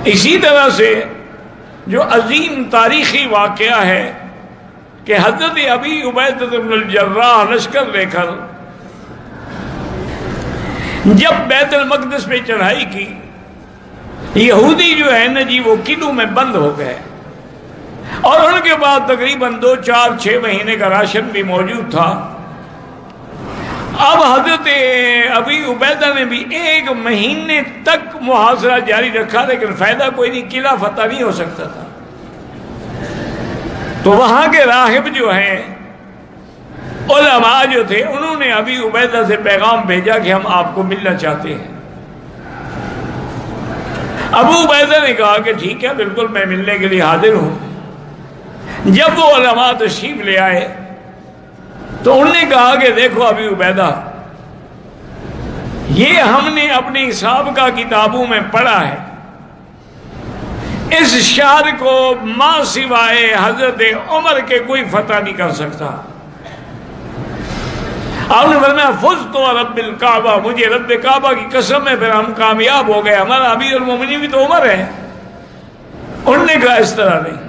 اسی طرح سے جو عظیم تاریخی واقعہ ہے کہ حضرت ابی عبیدہ بن الجراح لشکر لے کر جب بیت المقدس پہ چڑھائی کی، یہودی جو ہے نا جی وہ قلعوں میں بند ہو گئے، اور ان کے بعد تقریباً 2 4 6 مہینے کا راشن بھی موجود تھا۔ اب حضرت ابی عبیدہ نے بھی 1 مہینے تک محاصرہ جاری رکھا، لیکن فائدہ کوئی نہیں، قلعہ فتح نہیں ہو سکتا تھا۔ تو وہاں کے راہب جو ہیں، علماء جو تھے، انہوں نے ابی عبیدہ سے پیغام بھیجا کہ ہم آپ کو ملنا چاہتے ہیں۔ ابو عبیدہ نے کہا کہ ٹھیک ہے، بالکل میں ملنے کے لیے حاضر ہوں۔ جب وہ علماء تشریف لے آئے تو انہوں نے کہا کہ دیکھو ابی عبیدہ، یہ ہم نے اپنی حساب کا کتابوں میں پڑھا ہے، اس شہر کو ماں سوائے حضرت عمر کے کوئی فتح نہیں کر سکتا۔ آپ نے فرمایا فزت رب الکعبہ، مجھے رب کعبہ کی قسم ہے، پھر ہم کامیاب ہو گئے، ہمارا امیر المومنین بھی تو عمر ہے۔ انہوں نے کہا اس طرح نہیں،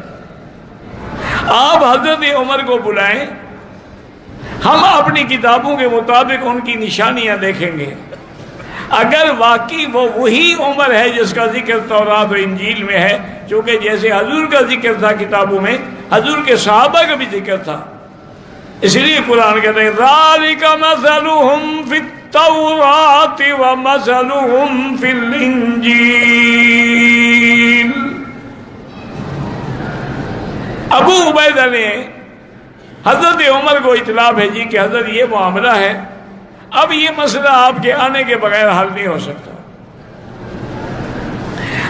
آپ حضرت عمر کو بلائیں، ہم اپنی کتابوں کے مطابق ان کی نشانیاں دیکھیں گے، اگر واقعی وہ وہی عمر ہے جس کا ذکر تورات و انجیل میں ہے، چونکہ جیسے حضور کا ذکر تھا کتابوں میں، حضور کے صحابہ کا بھی ذکر تھا، اس لیے قرآن کہتا ہے ذالک مثلہم فی التوراۃ ومثلہم فی الانجیل۔ ابو عبیدہ نے حضرت عمر کو اطلاع بھیجی کہ حضرت یہ معاملہ ہے، اب یہ مسئلہ آپ کے آنے کے بغیر حل نہیں ہو سکتا۔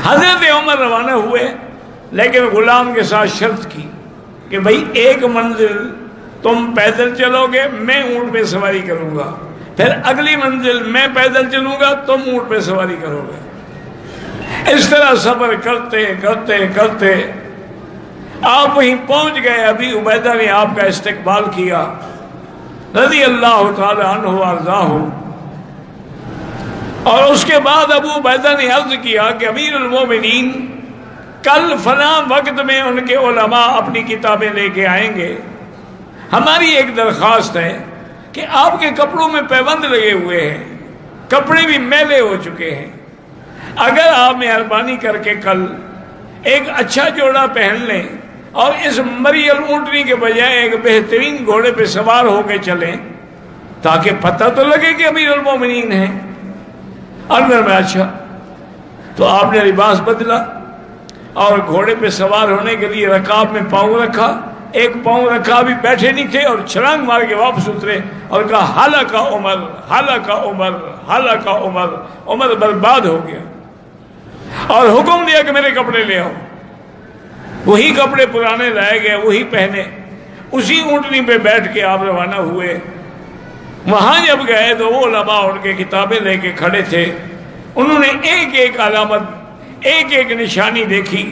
حضرت عمر روانہ ہوئے، لیکن غلام کے ساتھ شرط کی کہ بھئی 1 منزل تم پیدل چلو گے، میں اونٹ پہ سواری کروں گا، پھر اگلی منزل میں پیدل چلوں گا، تم اونٹ پہ سواری کرو گے۔ اس طرح سفر کرتے کرتے کرتے آپ وہیں پہنچ گئے۔ ابی عبیدہ نے آپ کا استقبال کیا رضی اللہ تعالی عنہ وارضاہ، اور اس کے بعد ابو عبیدہ نے عرض کیا کہ امیر المومنین، کل فلاں وقت میں ان کے علماء اپنی کتابیں لے کے آئیں گے، ہماری ایک درخواست ہے کہ آپ کے کپڑوں میں پیبند لگے ہوئے ہیں، کپڑے بھی میلے ہو چکے ہیں، اگر آپ مہربانی کر کے کل ایک اچھا جوڑا پہن لیں اور اس مریل اونٹنی کے بجائے ایک بہترین گھوڑے پہ سوار ہو کے چلیں تاکہ پتہ تو لگے کہ امیر المومنین ہیں۔ اور میں اچھا، تو آپ نے لباس بدلا اور گھوڑے پہ سوار ہونے کے لیے رکاب میں پاؤں رکھا، 1 پاؤں رکھا، بھی بیٹھے نہیں تھے، اور چھلانگ مار کے واپس اترے اور کہا ہلاک عمر، ہلاک عمر، ہلاک عمر، عمر برباد ہو گیا، اور حکم دیا کہ میرے کپڑے لے آؤ۔ وہی کپڑے پرانے لائے گئے، وہی پہنے، اسی اونٹنی پہ بیٹھ کے آپ روانہ ہوئے۔ وہاں جب گئے تو وہ علماء ان کے کتابیں لے کے کھڑے تھے، انہوں نے ایک ایک علامت، ایک ایک نشانی دیکھی،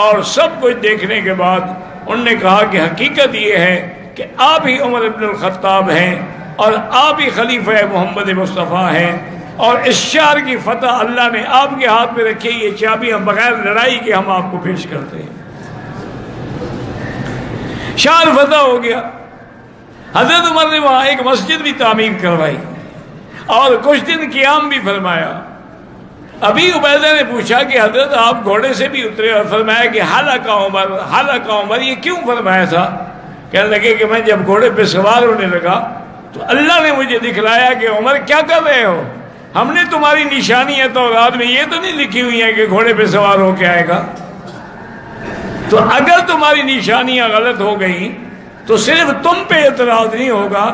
اور سب کچھ دیکھنے کے بعد انہوں نے کہا کہ حقیقت یہ ہے کہ آپ ہی عمر بن الخطاب ہیں اور آپ ہی خلیفہ محمد مصطفیٰ ہیں، اور اس شہر کی فتح اللہ نے آپ کے ہاتھ میں رکھی، یہ چابیاں بغیر لڑائی کے ہم آپ کو پیش کرتے ہیں۔ شہر فتح ہو گیا۔ حضرت عمر نے وہاں ایک مسجد بھی تعمیر کروائی اور کچھ دن قیام بھی فرمایا۔ ابی عبیدہ نے پوچھا کہ حضرت آپ گھوڑے سے بھی اترے، اور فرمایا کہ ہلاک عمر، ہلاک عمر، یہ کیوں فرمایا تھا؟ کہنے لگے کہ میں جب گھوڑے پہ سوار ہونے لگا تو اللہ نے مجھے دکھلایا کہ عمر کیا کر رہے ہو، ہم نے تمہاری نشانیاں تورات میں یہ تو نہیں لکھی ہوئی ہیں کہ گھوڑے پہ سوار ہو کے آئے گا، تو اگر تمہاری نشانیاں غلط ہو گئیں تو صرف تم پہ اعتراض نہیں ہوگا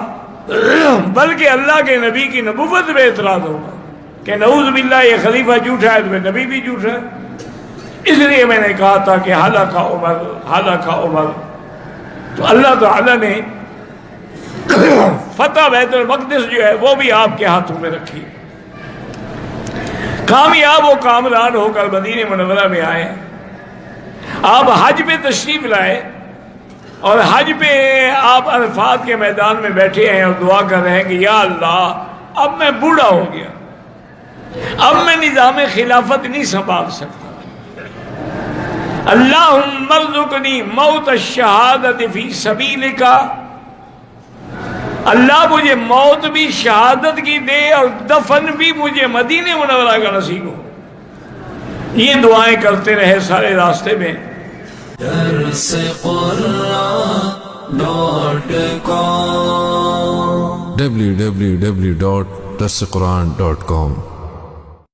بلکہ اللہ کے نبی کی نبوت پہ اعتراض ہوگا کہ نعوذ باللہ یہ خلیفہ جھوٹا ہے تو پھر نبی بھی جھوٹا ہے۔ اس لیے میں نے کہا تھا کہ ہلاک عمر، ہلاک عمر۔ تو اللہ تعالیٰ نے فتح بیت المقدس جو ہے وہ بھی آپ کے ہاتھوں میں رکھی، کامیاب و کامران ہو کر مدینہ منورہ میں آئے۔ آپ حج پہ تشریف لائے، اور حج پہ آپ عرفات کے میدان میں بیٹھے ہیں اور دعا کر رہے ہیں کہ یا اللہ، اب میں بوڑھا ہو گیا، اب میں نظام خلافت نہیں سنبھال سکتا، اللہم ارزقنی موت الشہادت فی سبیلک، اللہ مجھے موت بھی شہادت کی دے اور دفن بھی مجھے مدینہ منورہ کا نصیب ہو. یہ دعائیں کرتے رہے سارے راستے میں. www.darsequran.com